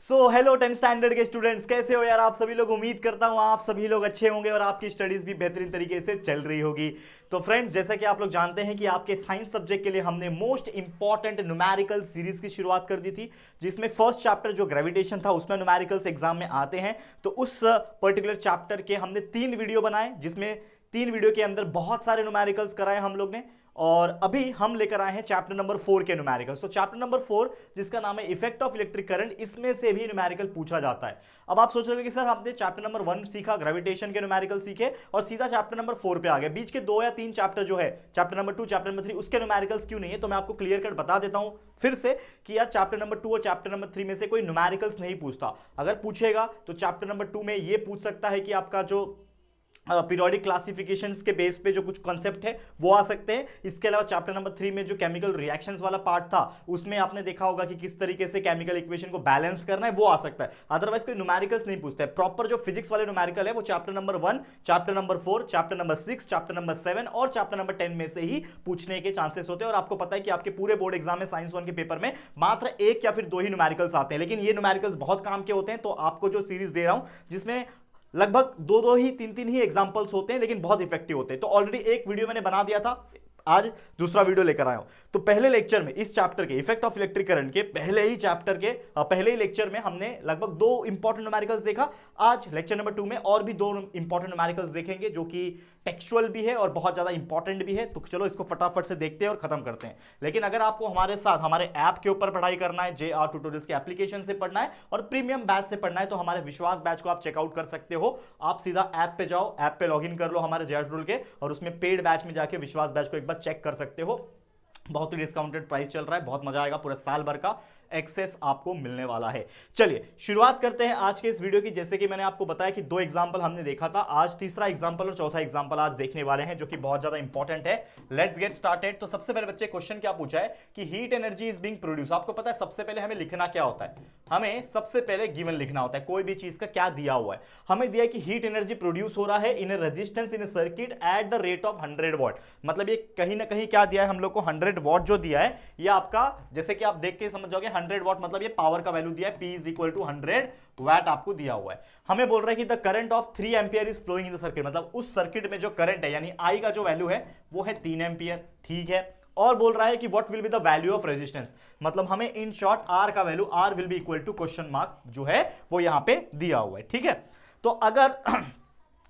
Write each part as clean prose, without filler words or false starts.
So hello 10 standard के students, कैसे हो यार आप सभी लोग। उम्मीद करता हूँ आप सभी लोग अच्छे होंगे और आपकी स्टडीज भी बेहतरीन तरीके से चल रही होगी। तो फ्रेंड्स, जैसा कि आप लोग जानते हैं कि आपके साइंस सब्जेक्ट के लिए हमने मोस्ट इंपॉर्टेंट न्यूमेरिकल सीरीज की शुरुआत कर दी थी, जिसमें फर्स्ट चैप्टर जो ग्रेविटेशन था उसमें न्यूमेरिकल्स एग्जाम में आते हैं। तो उस पर्टिकुलर चैप्टर के हमने 3 वीडियो बनाए, जिसमें 3 वीडियो के अंदर बहुत सारे न्यूमेरिकल्स कराए हम लोग ने। और अभी हम लेकर आए हैं चैप्टर नंबर 4 के न्यूमेरिकल्स। तो चैप्टर नंबर 4 जिसका नाम है इफेक्ट ऑफ इलेक्ट्रिक करंट, इसमें से भी न्यूमेरिकल पूछा जाता है। अब आप सोच रहे हो कि सर आपने चैप्टर नंबर 1 सीखा, ग्रेविटेशन के न्यूमेरिकल सीखे और सीधा चैप्टर नंबर 4 पे आ गए, बीच के 2 या 3 चैप्टर जो है चैप्टर नंबर 2 चैप्टर नंबर 3 उसके न्यूमेरिकल्स क्यों नहीं है। तो मैं आपको क्लियर कट बता देता हूं फिर से कि यार चैप्टर नंबर 2 और चैप्टर नंबर 3 में से कोई न्यूमेरिकल्स नहीं पूछता। अगर पूछेगा तो चैप्टर नंबर 2 में ये पूछ सकता है कि आपका जो पीरियोडिक क्लासिफिकेशंस के बेस पे जो कुछ कॉन्सेप्ट है वो आ सकते हैं। इसके अलावा चैप्टर नंबर 3 में जो केमिकल रिएक्शंस वाला पार्ट था उसमें आपने देखा होगा कि किस तरीके से केमिकल इक्वेशन को बैलेंस करना है, वो आ सकता है। अदरवाइज कोई न्यूमेरिकल्स नहीं पूछता है। प्रॉपर जो फिजिक्स वाले न्यूमेरिकल है वो chapter number 1, chapter number 4, chapter number 6, chapter number 7 और चैप्टर नंबर 10 में से ही पूछने के चांसेस होते हैं। और आपको पता है कि आपके पूरे बोर्ड एग्जाम में साइंस 1 के पेपर में मात्र 1 या फिर 2 ही न्यूमेरिकल्स आते हैं, लेकिन ये न्यूमेरिकल्स बहुत काम के होते हैं। तो आपको जो सीरीज दे रहा हूं जिसमें लगभग 2 ही 3 ही एग्जांपल्स होते हैं, लेकिन बहुत इफेक्टिव होते हैं। तो ऑलरेडी एक वीडियो मैंने बना दिया था, आज दूसरा वीडियो लेकर आया हूं। तो पहले लेक्चर में इस चैप्टर के इफेक्ट ऑफ इलेक्ट्रिक करंट के पहले ही चैप्टर के पहले ही लेक्चर में हमने लगभग 2 इंपॉर्टेंट न्यूमेरिकल्स देखा। आज लेक्चर नंबर 2 में और भी 2 इंपॉर्टेंट न्यूमेरिकल्स देखेंगे जो कि टेक्सचुअल भी है और बहुत ज्यादा इंपॉर्टेंट भी है। तो चलो इसको फटाफट से देखते हैं और खत्म करते हैं। लेकिन अगर आपको हमारे साथ हमारे ऐप के ऊपर पढ़ाई करना है, JR ट्यूटोरियल्स के एप्लीकेशन से पढ़ना है और प्रीमियम बैच से पढ़ना है, तो हमारे विश्वास बैच को आप चेकआउट कर सकते हो। आप सीधा ऐप पे जाओ, ऐप पे लॉगिन कर लो हमारे JR ट्यूटोरियल के, और उसमें पेड बैच में जाके विश्वास बैच को एक बार चेक कर सकते हो। बहुत ही डिस्काउंटेड प्राइस चल रहा है, बहुत मजा आएगा, पूरा साल भर का एक्सेस आपको मिलने वाला है। चलिए शुरुआत करते हैं आज के इस वीडियो की। जैसे कि मैंने आपको बताया कि 2 एग्जांपल हमने देखा था, आज तीसरा एग्जांपल और चौथा एग्जांपल आज देखने वाले हैं, जो कि बहुत ज्यादा इंपॉर्टेंट है। Let's get started. तो सबसे पहले बच्चे क्वेश्चन क्या पूछा है कि heat energy is being produce. आपको पता है सबसे पहले हमें लिखना क्या होता है, हमें सबसे पहले गिवन लिखना होता है कोई भी चीज का क्या दिया हुआ है। हमें दिया है कि हीट एनर्जी प्रोड्यूस हो रहा है in resistance in circuit at the rate of 100 what. मतलब ये कहीं ना कहीं क्या दिया है हम लोग को, 100 वॉट जो दिया है ये आपका, जैसे कि आप देख के समझ जाओगे 100 वॉट मतलब ये पावर का वैल्यू दिया है, P is equal to 100 watt आपको दिया हुआ है। हमें बोल रहा है कि the current of 3 ampere is flowing in the circuit, मतलब उस सर्किट में जो करंट है यानी I का जो वैल्यू है वो है 3 एम्पियर, ठीक है। और बोल रहा है कि what will be the value of resistance, मतलब हमें इन शॉर्ट R का value R will be equal to question mark जो है वो यहां पे दिया हुआ है, ठीक है। तो अगर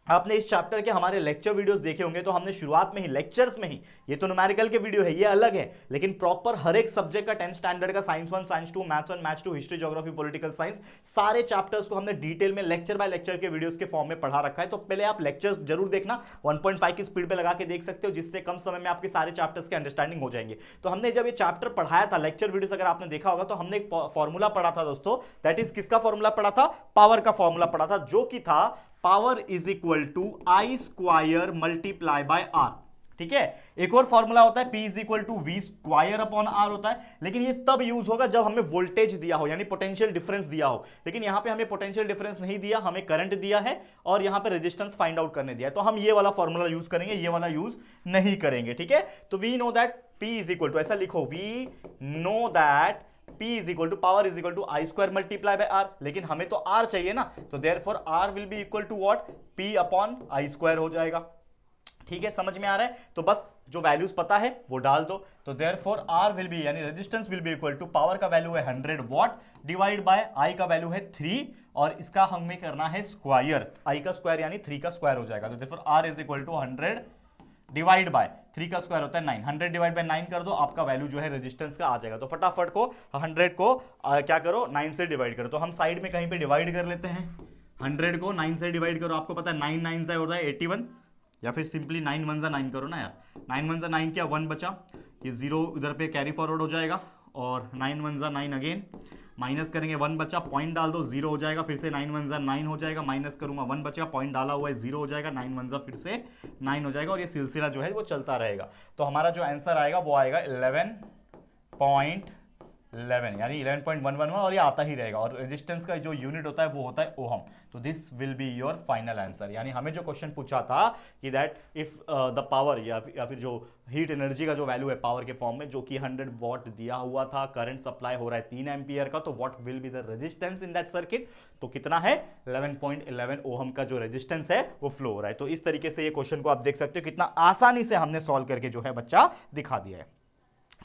आपने इस चैप्टर के हमारे लेक्चर वीडियोस देखे होंगे तो हमने शुरुआत में ही लेक्चर्स में ही, ये तो न्यूमेरिकल के वीडियो है ये अलग है, लेकिन प्रॉपर हर एक सब्जेक्ट का 10 स्टैंडर्ड का science 1 science 2 maths 1 maths 2 history geography political science सारे चैप्टर्स को हमने डिटेल में लेक्चर बाय लेक्चर के वीडियोस के फॉर्म में पढ़ा रखा है। तो पहले आप लेक्चर्स जरूर देखना, 1.5 की स्पीड पे लगा के देख सकते हो, जिससे कम समय में आपके सारे चैप्टर्स के अंडरस्टैंडिंग हो जाएंगे। तो हमने जब ये चैप्टर पढ़ाया था लेक्चर वीडियोस अगर आपने देखा होगा तो हमने एक फॉर्मूला पढ़ा था दोस्तों, दैट इज किसका फॉर्मूला पढ़ा था, पावर का फॉर्मूला पढ़ा था, जो कि था power is equal to I square multiply by R, ठीक है। एक और फॉर्मूला होता है P is equal to V square upon R होता है, लेकिन ये तब यूज होगा जब हमें वोल्टेज दिया हो यानी पोटेंशियल डिफरेंस दिया हो। लेकिन यहां पे हमें पोटेंशियल डिफरेंस नहीं दिया, हमें करंट दिया है और यहां पे रेजिस्टेंस फाइंड आउट करने दिया है। तो हम ये वाला फॉर्मूला यूज करेंगे, ये वाला यूज नहीं करेंगे, ठीक है। तो we know that P is equal to, ऐसा लिखो, we know that P is equal to power is equal to I square multiply by R, लेकिन हमें तो R चाहिए ना, तो therefore R will be equal to what, P upon I square हो जाएगा, ठीक है। समझ में आ रहा है, तो बस जो वैल्यूज पता है वो डाल दो। तो देयरफॉर R विल बी यानी resistance will be equal to power का वैल्यू है 100 वॉट डिवाइड बाय I का वैल्यू है 3 और इसका हमें करना है स्क्वायर, I का स्क्वायर यानी 3 का स्क्वायर हो जाएगा। तो therefore R is equal to 100 divide by 3 का स्क्वायर होता है 9, 100 डिवाइड बाय 9 कर दो, आपका वैल्यू जो है रेजिस्टेंस का आ जाएगा। तो फटाफट को 100 को क्या करो 9 से डिवाइड करो, तो हम साइड में कहीं पे डिवाइड कर लेते हैं, 100 को 9 से डिवाइड करो, आपको पता है 9 9 से होता है 81, या फिर सिंपली 9 1 जा 9 करो ना यार, 9 1 जा 9 क्या 1 बचा, ये 0 उधर पे कैरी फॉरवर्ड हो जाएगा और 9 1 जा 9 अगेन माइनस करेंगे 1 बचा, पॉइंट डाल दो 0 हो जाएगा, फिर से 9 1 जा 9 हो जाएगा, माइनस करूंगा 1 बचा, पॉइंट डाला हुआ है 0 हो जाएगा, 9 1 जा फिर से 9 हो जाएगा और ये सिलसिला जो है वो चलता रहेगा। तो हमारा जो आंसर आएगा वो आएगा 11.2 11 यानी 11.111 और ये आता ही रहेगा। और रेजिस्टेंस का जो यूनिट होता है वो होता है ओहम। तो this will be your final answer. यानी हमें जो क्वेश्चन पूछा था कि दैट इफ द पावर या फिर जो हीट एनर्जी का जो वैल्यू है पावर के फॉर्म में, जो कि 100 वॉट दिया हुआ था, करंट सप्लाई हो रहा है 3 एम्पियर का, तो what will be the resistance in that circuit, तो कितना है 11.11 ओहम का जो रेजिस्टेंस है वो फ्लो हो रहा है। तो इस तरीके से ये क्वेश्चन को आप देख सकते हो कितना आसानी से हमने सॉल्व करके जो है बच्चा दिखा दिया है।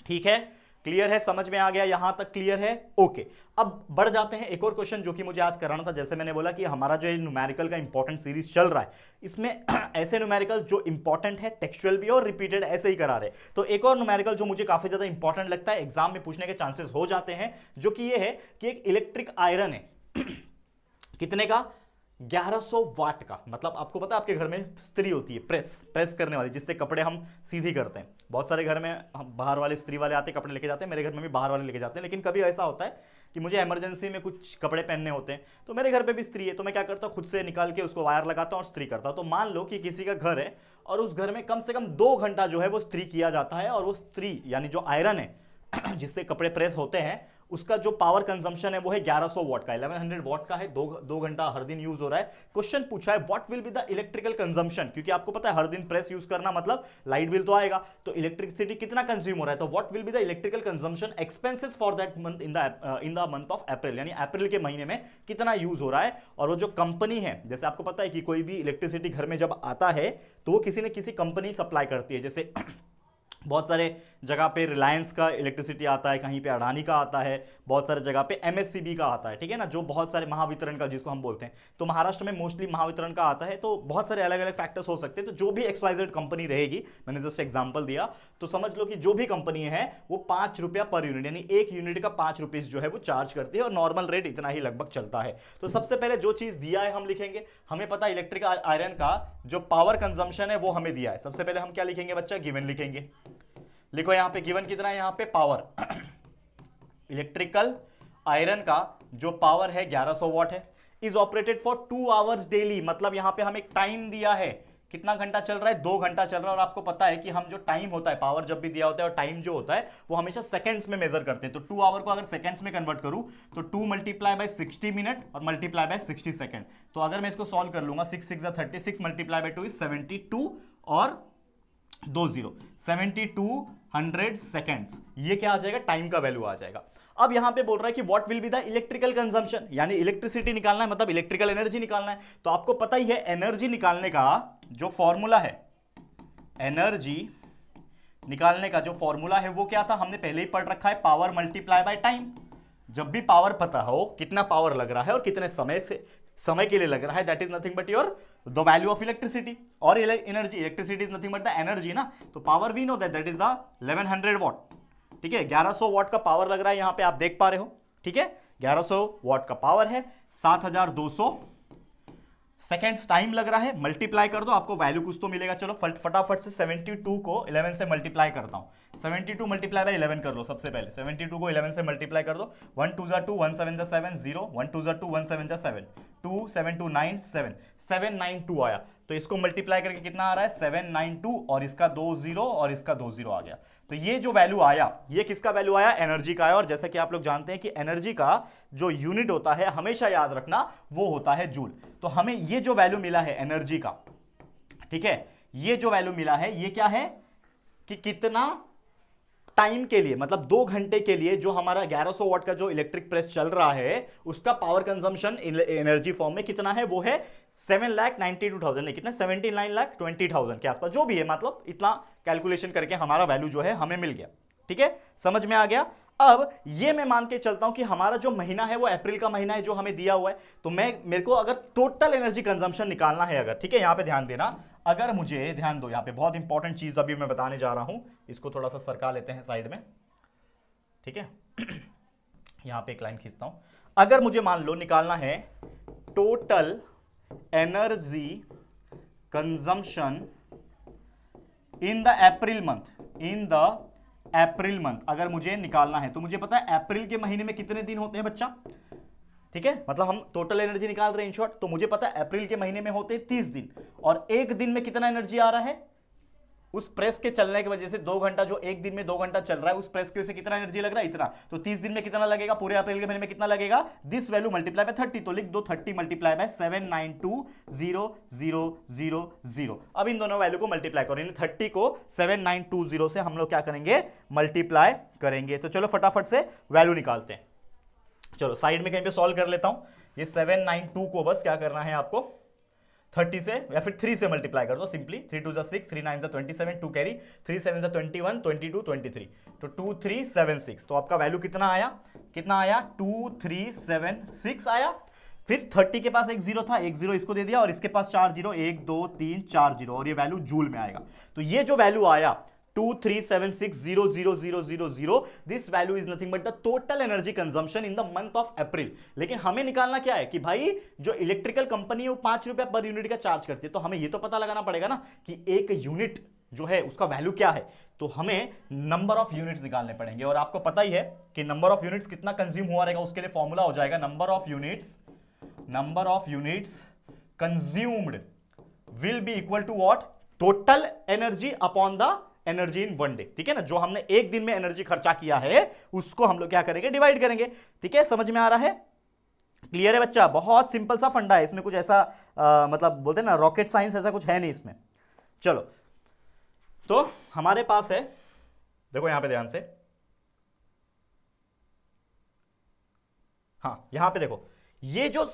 ठीक है, क्लियर है, समझ में आ गया, यहां तक क्लियर है? ओके, अब बढ़ जाते हैं एक और क्वेश्चन जो कि मुझे आज कराना था। जैसे मैंने बोला कि हमारा जो न्यूमेरिकल का इंपॉर्टेंट सीरीज चल रहा है, इसमें ऐसे न्यूमेरिकल जो इंपॉर्टेंट है, टेक्सचुअल भी और रिपीटेड ऐसे ही करा रहे। तो एक और न्यूमेरिकल जो मुझे काफी ज्यादा इंपॉर्टेंट लगता है, एग्जाम में पूछने के चांसेस हो जाते हैं, जो कि ये है कि एक इलेक्ट्रिक आयरन है कितने का? 1100 वाट का। मतलब आपको पता है आपके घर में स्त्री होती है प्रेस करने वाली, जिससे कपड़े हम सीधी करते हैं। बहुत सारे घर में हम बाहर वाले स्त्री वाले आते हैं, कपड़े लेके जाते हैं, मेरे घर में भी बाहर वाले लेके जाते हैं। लेकिन कभी ऐसा होता है कि मुझे इमरजेंसी में कुछ कपड़े पहनने होते हैं, तो मेरे घर पे भी स्त्री है, तो मैं क्या करता हूँ, खुद से निकाल के उसको वायर लगाता हूँ और स्त्री करता हूँ। तो मान लो कि किसी का घर है और उस घर में कम से कम 2 घंटा जो है वो स्त्री किया जाता है, और वो स्त्री यानी जो आयरन है जिससे कपड़े प्रेस होते हैं, उसका जो पावर कंजम्पशन है वो है 1100 वॉट का, 1100 वॉट का है, 2 घंटा हर दिन यूज हो रहा है। क्वेश्चन पूछा है what will be the electrical consumption, क्योंकि आपको पता है हर दिन प्रेस यूज करना मतलब लाइट बिल तो आएगा, तो इलेक्ट्रिसिटी कितना कंज्यूम हो रहा है, तो what will be the electrical consumption expenses for that month in the month of April, यानी अप्रैल के महीने में कितना यूज हो रहा है। और वो जो कंपनी है, जैसे आपको पता है कि कोई भी इलेक्ट्रिसिटी घर में जब आता है तो वो किसी न किसी कंपनी सप्लाई करती है। जैसे बहुत सारे जगह पे रिलायंस का इलेक्ट्रिसिटी आता है, कहीं पे अडानी का आता है, बहुत सारे जगह पे एमएससीबी का आता है, ठीक है ना, जो बहुत सारे महावितरण का जिसको हम बोलते हैं, तो महाराष्ट्र में मोस्टली महावितरण का आता है। तो बहुत सारे अलग अलग फैक्टर्स हो सकते हैं। तो जो भी एक्सवाइजेड कंपनी रहेगी, मैंने जस्ट एग्जांपल दिया, तो समझ लो कि जो भी कंपनी है वो 5 रुपया पर यूनिट, यानी 1 यूनिट का 5 रुपीज जो है वो चार्ज करती है, और नॉर्मल रेट इतना ही लगभग चलता है। तो सबसे पहले जो चीज दिया है हम लिखेंगे, हमें पता है इलेक्ट्रिक आयरन का जो पावर कंजम्पशन है वो हमें दिया है। सबसे पहले हम क्या लिखेंगे बच्चा? गिवन लिखेंगे। लिखो यहां पे गिवन कितना है, यहां पे पावर इलेक्ट्रिकल आयरन का जो पावर है 1100 वॉट है, is operated for 2 hours daily. मतलब यहां पे हमें एक टाइम दिया है, कितना घंटा चल रहा है? 2 घंटा चल रहा है। और आपको पता है कि हम जो टाइम होता है, पावर जब भी दिया होता है और टाइम जो होता है वो हमेशा सेकंड्स में मेजर करते हैं। तो 2 आवर को अगर सेकंड्स में कन्वर्ट करूं तो 2 मल्टीप्लाई बाय 60 मिनट और मल्टीप्लाई बाय 60 सेकंड। तो अगर मैं इसको सॉल्व कर लूंगा, 6 6 36 मल्टीप्लाई बाय 2 इज 72 और 20 7200 सेकेंड्स, ये क्या आ जाएगा? टाइम का वैल्यू आ जाएगा। अब यहां पे बोल रहा है कि what will be the electrical consumption, यानी इलेक्ट्रिसिटी निकालना है, मतलब इलेक्ट्रिकल एनर्जी निकालना है। तो आपको पता ही है एनर्जी निकालने का जो फॉर्मूला है, एनर्जी निकालने का जो फॉर्मूला है वो क्या था? हमने पहले ही पढ़ रखा है, पावर मल्टीप्लाई बाय टाइम। जब भी पावर पता हो कितना पावर लग रहा है और कितने समय के लिए लग रहा है, that is nothing but your the value of electricity. और energy, electricity is nothing but the energy ना, तो power we know that is the 1100 watt. ठीक है, 1100 वॉट का पावर लग रहा है, यहां पे आप देख पा रहे हो। ठीक है, 1100 वॉट का पावर है, 7200 सेकेंड्स टाइम लग रहा है। मल्टीप्लाई कर दो, आपको वैल्यू कुछ तो मिलेगा। चलो फटाफट से 72 को 11 से मल्टीप्लाई करता हूं। 72 मल्टीप्लाई बाय 11 कर लो सबसे पहले। 72 को 11 से मल्टीप्लाई कर दो। 1 2 2 1 7 7 0 1 2 2 1 7 7 2 7 2 9 7 792 आया। तो इसको मल्टीप्लाई करके कितना आ रहा है? 792 और इसका 2 0 और इसका 2 0 आ गया। तो ये जो वैल्यू आया, ये किसका वैल्यू आया? एनर्जी का आया। और जैसा कि आप लोग जानते हैं कि एनर्जी का जो यूनिट होता है, हमेशा याद रखना, वो होता है जूल। तो हमें ये जो वैल्यू मिला है एनर्जी का, ठीक है, ये जो वैल्यू मिला है ये क्या है कि कितना टाइम के लिए, मतलब 2 घंटे के लिए जो हमारा 1100 वॉट का जो इलेक्ट्रिक प्रेस चल रहा है, उसका पावर कंजम्पशन एनर्जी फॉर्म में कितना है? वो है 7,92,000, नहीं कितना, 79,20,000 के आसपास, जो भी है, मतलब इतना कैलकुलेशन करके हमारा वैल्यू जो है हमें मिल गया। ठीक है, समझ में आ गया। अब ये मैं मान के चलता हूं कि हमारा जो महीना है वो अप्रैल का महीना है जो हमें दिया हुआ है। तो मेरे को अगर टोटल एनर्जी कंजम्पशन निकालना है, अगर, ठीक है, यहां पे ध्यान देना, अगर मुझे, ध्यान दो, यहां पे बहुत इंपॉर्टेंट चीज अभी मैं बताने जा रहा हूं, इसको थोड़ा सा सरका लेते हैं साइड में। ठीक है यहां पे एक लाइन खींचता हूं। अगर मुझे मान लो निकालना है total energy consumption in the April month, अगर मुझे निकालना है, तो मुझे पता है अप्रैल के महीने में कितने दिन होते हैं बच्चा। ठीक है, मतलब हम टोटल एनर्जी निकाल रहे हैं इन शॉर्ट। तो मुझे पता है अप्रैल के महीने में होते हैं 30 दिन, और एक दिन में कितना एनर्जी आ रहा है? उस प्रेस के चलने की वजह से 2 घंटा, जो एक दिन में 2 घंटा चल रहा है, उस प्रेस की वजह से कितना एनर्जी लग रहा है, इतना। तो 30 दिन में कितना लगेगा, पूरे अप्रैल के महीने में कितना लगेगा, दिस वैल्यू मल्टीप्लाई बाय 30। तो लिख दो 30 मल्टीप्लाई बाय 792000। अब इन दोनों वैल्यू को मल्टीप्लाई करो, 30 को 7920 से हम लोग क्या करेंगे, मल्टीप्लाई करेंगे। तो चलो फटाफट से वैल्यू निकालते हैं। चलो साइड में कहीं पे सॉल्व कर लेता हूं। ये 792 को बस क्या करना है आपको, 30 से या फिर 3 से मल्टीप्लाई कर दो सिंपली। 3 2 6, 3 9 27, 2 कैरी, 3 7 21, 22, 23, तो 2376। तो आपका वैल्यू कितना आया, 2376 आया। फिर 30 के पास एक जीरो था, एक जीरो इसको दे दिया, और इसके पास 4 जीरो, 1 2 3 4 जीरो, और ये वैल्यू जूल में आएगा। तो ये जो वैल्यू आया 23760000, this value is nothing but the total energy consumption in the month of April. लेकिन हमें निकालना क्या है कि भाई जो इलेक्ट्रिकल कंपनी है वो 5 रुपया पर यूनिट का चार्ज करती है, तो हमें ये तो पता लगाना पड़ेगा ना कि एक यूनिट जो है उसका वैल्यू क्या है। तो हमें नंबर ऑफ यूनिट्स निकालने पड़ेंगे, और आपको पता ही है कि नंबर ऑफ यूनिट्स कितना कंज्यूम हुआ रहेगा, उसके लिए फॉर्मूला हो जाएगा number of units consumed will be equal to what, total energy upon the energy in one day. ठीक है ना, जो हमने एक दिन में एनर्जी खर्चा किया है उसको हम लोग क्या करेंगे, डिवाइड करेंगे। ठीक है, समझ में आ रहा है, क्लियर है बच्चा? बहुत सिंपल सा फंडा है, इसमें कुछ ऐसा मतलब बोलते हैं ना रॉकेट साइंस, ऐसा कुछ है नहीं इसमें। चलो तो हमारे पास है, देखो यहां पे ध्यान से, हाँ यहां पे देखो, ये जो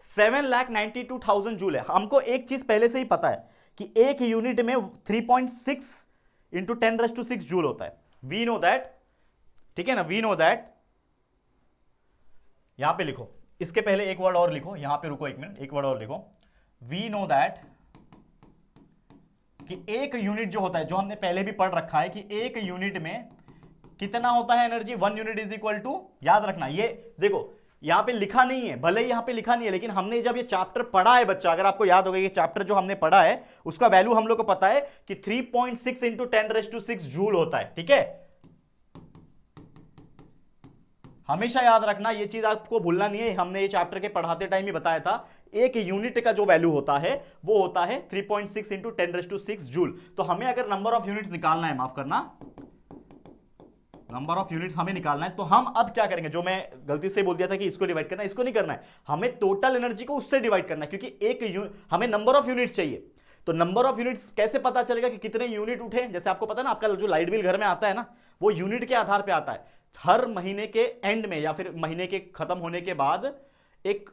7,92,000 जूल है, हमको एक चीज पहले से ही पता है कि एक यूनिट में 3.6 इंटू 10⁻⁶ जूल होता है। वी नो दैट, ठीक है ना, वी नो दैट। यहां पे लिखो, इसके पहले एक वर्ड और लिखो, यहां पे रुको एक मिनट, एक वर्ड और लिखो। वी नो दैट कि एक यूनिट जो होता है, जो हमने पहले भी पढ़ रखा है कि एक यूनिट में कितना होता है energy, 1 unit is equal to, याद रखना ये देखो यहां पे लिखा नहीं है, भले ही यहां पे लिखा नहीं है, लेकिन हमने जब ये चैप्टर पढ़ा है बच्चा, अगर आपको याद होगा ये चैप्टर जो हमने पढ़ा है उसका वैल्यू हम लोग को पता है कि 3.6 इंटू 10⁻⁶ जूल होता है। ठीक है, हमेशा याद रखना, ये चीज आपको भूलना नहीं है, हमने ये चैप्टर के पढ़ाते टाइम ही बताया था। एक यूनिट का जो वैल्यू होता है वो होता है 3.6 इंटू 10⁻⁶ जूल। तो हमें अगर नंबर ऑफ यूनिट्स निकालना है, माफ करना, नंबर ऑफ यूनिट्स हमें निकालना है, तो हम अब क्या करेंगे, जो मैं गलती से बोल दिया था कि इसको डिवाइड करना है, इसको नहीं करना है, हमें टोटल एनर्जी को उससे डिवाइड करना है, क्योंकि हमें नंबर ऑफ यूनिट्स चाहिए। तो नंबर ऑफ यूनिट्स कैसे पता चलेगा कि कितने यूनिट उठे, जैसे आपको पता है ना, आपका जो लाइट बिल घर में आता है ना, वो यूनिट के आधार पर आता है। हर महीने के एंड में या फिर महीने के खत्म होने के बाद एक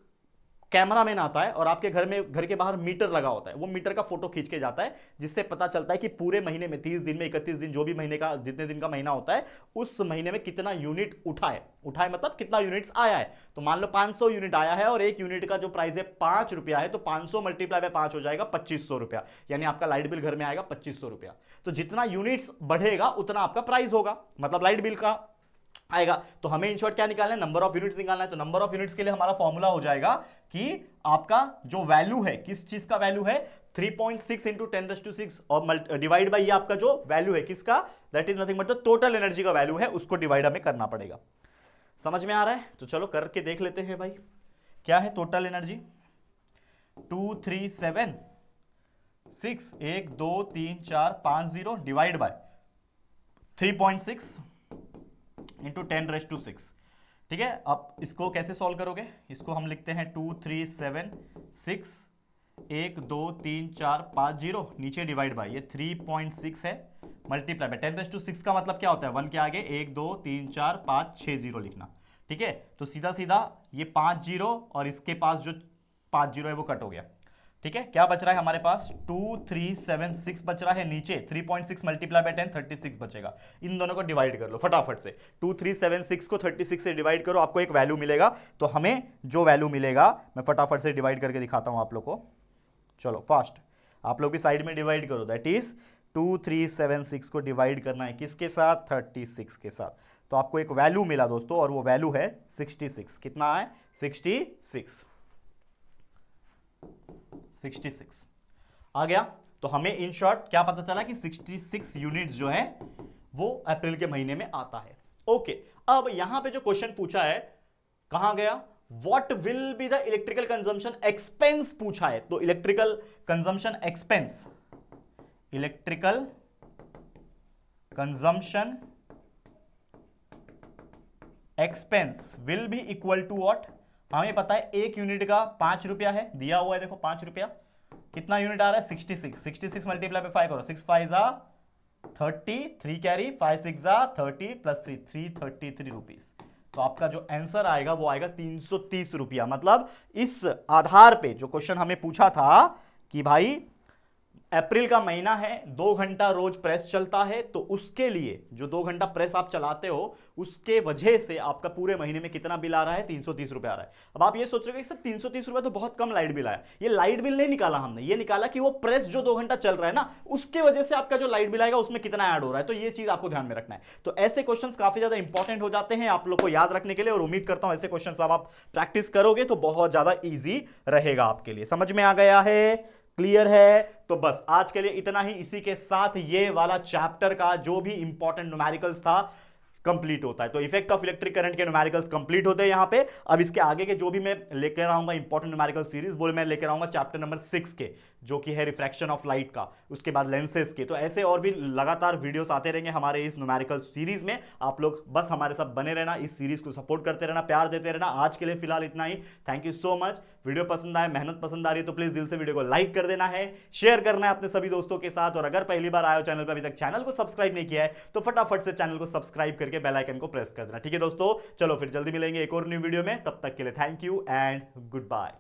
कैमरामैन आता है और आपके घर के बाहर मीटर लगा होता है, वो मीटर का फोटो खींच के जाता है, जिससे पता चलता है कि पूरे महीने में 30 दिन में 31 दिन, जो भी महीने का जितने दिन का महीना होता है, उस महीने में कितना यूनिट उठा है मतलब कितना यूनिट्स आया है। तो मान लो 500 यूनिट आया है और एक यूनिट का जो प्राइस है 5 रुपया है, तो 500 मल्टीप्लाई बाय 5 हो जाएगा 2500 रुपया, यानी आपका लाइट बिल घर में आएगा 2500 रुपया। तो जितना यूनिट्स बढ़ेगा उतना आपका प्राइस होगा, मतलब लाइट बिल का आएगा। तो हमें इन शॉर्ट क्या निकालना है, नंबर ऑफ यूनिट्स निकालना है। तो नंबर ऑफ यूनिट्स के लिए हमारा फॉर्मूला हो जाएगा कि आपका जो वैल्यू है, किस चीज का वैल्यू है, 3.6 इंटू 10⁻⁶, और डिवाइड बाई आपका जो वैल्यू है किसका, that is nothing but the total energy का वैल्यू है, उसको डिवाइड हमें करना पड़ेगा। समझ में आ रहा है? तो चलो करके देख लेते हैं भाई, क्या है total energy, 2376 1 2 3 4 5 0 divide by 3.6 into 10⁻⁶। ठीक है, अब इसको कैसे सॉल्व करोगे, इसको हम लिखते हैं 2376 1 2 3 4 5 0, नीचे डिवाइड बाय, ये 3.6 है, मल्टीप्लाई बाय 10⁻⁶ का मतलब क्या होता है, 1 के आगे 1 2 3 4 5 6 0 लिखना। ठीक है, तो सीधा सीधा ये 5 0 और इसके पास जो 5 0 है वो कट हो गया। ठीक है, क्या बच रहा है हमारे पास, 2376 बच रहा है, नीचे 3.6 मल्टीप्लाई बाय 10 36 बचेगा। इन दोनों को डिवाइड कर लो फटाफट से, 2376 को 36 से डिवाइड करो, आपको एक वैल्यू मिलेगा। तो हमें जो वैल्यू मिलेगा मैं फटाफट से डिवाइड करके दिखाता हूं आप लोग को। चलो फास्ट, आप लोग भी साइड में डिवाइड करो, दैट इज 2376 को डिवाइड करना है किसके साथ, 36 के साथ। तो आपको एक वैल्यू मिला दोस्तों, और वो वैल्यू है 66। कितना है, 66 आ गया। तो हमें इन शॉर्ट क्या पता चला कि 66 यूनिट्स जो है वो अप्रैल के महीने में आता है। ओके, अब यहां पे जो क्वेश्चन पूछा है, कहां गया, what will be the electrical consumption expense पूछा है। तो electrical consumption expense consumption expense will be equal to what, हमें पता है 1 यूनिट का 5 रुपया है, दिया हुआ है देखो 5 रुपया, कितना यूनिट आ रहा है 66, 66 मल्टीप्लाई पे 5 करो, 6 5 जा 30, 3 कैरी 5 6 जा 30 प्लस 3 333 रुपीज। तो आपका जो आंसर आएगा वो आएगा 330 रुपया। मतलब इस आधार पे जो क्वेश्चन हमें पूछा था कि भाई अप्रैल का महीना है, 2 घंटा रोज प्रेस चलता है, तो उसके लिए जो 2 घंटा प्रेस आप चलाते हो उसके वजह से आपका पूरे महीने में कितना बिल आ रहा है, 330 रुपए आ रहा है। अब आप ये सोच रहे हो कि सर 330 रुपए तो बहुत कम लाइट बिल आया। ये लाइट बिल नहीं निकाला हमने, ये निकाला कि वो प्रेस जो 2 घंटा चल रहा है ना, उसके वजह से आपका जो लाइट बिल आएगा उसमें कितना ऐड हो रहा है। तो ये चीज आपको ध्यान में रखना है। तो ऐसे क्वेश्चन काफी ज्यादा इंपॉर्टेंट हो जाते हैं आप लोग को याद रखने के लिए, और उम्मीद करता हूं ऐसे क्वेश्चन आप प्रैक्टिस करोगे तो बहुत ज्यादा ईजी रहेगा आपके लिए। समझ में आ गया है, क्लियर है? तो बस आज के लिए इतना ही। इसी के साथ ये वाला चैप्टर का जो भी इंपॉर्टेंट न्यूमेरिकल्स था कंप्लीट होता है। तो इफेक्ट ऑफ इलेक्ट्रिक करंट के न्यूमेरिकल्स कंप्लीट होते हैं यहां पे। अब इसके आगे के जो भी मैं लेकर आऊंगा इंपॉर्टेंट न्यूमेरिकल सीरीज, वो मैं लेकर आऊंगा चैप्टर नंबर 6 के, जो कि है रिफ्रैक्शन ऑफ लाइट का, उसके बाद लेंसेज के। तो ऐसे और भी लगातार वीडियोस आते रहेंगे हमारे इस न्यूमेरिकल सीरीज में। आप लोग बस हमारे साथ बने रहना, इस सीरीज को सपोर्ट करते रहना, प्यार देते रहना। आज के लिए फिलहाल इतना ही। Thank you so much. Video पसंद आए, मेहनत पसंद आ रही है तो प्लीज दिल से वीडियो को लाइक कर देना है, शेयर करना है अपने सभी दोस्तों के साथ। और अगर पहली बार आए हो चैनल पर, अभी तक चैनल को सब्सक्राइब नहीं किया है, तो फटाफट से चैनल को सब्सक्राइब करके बेल आइकन को प्रेस कर देना। ठीक है दोस्तों, चलो फिर जल्दी मिलेंगे एक और न्यू वीडियो में। तब तक के लिए thank you and good bye.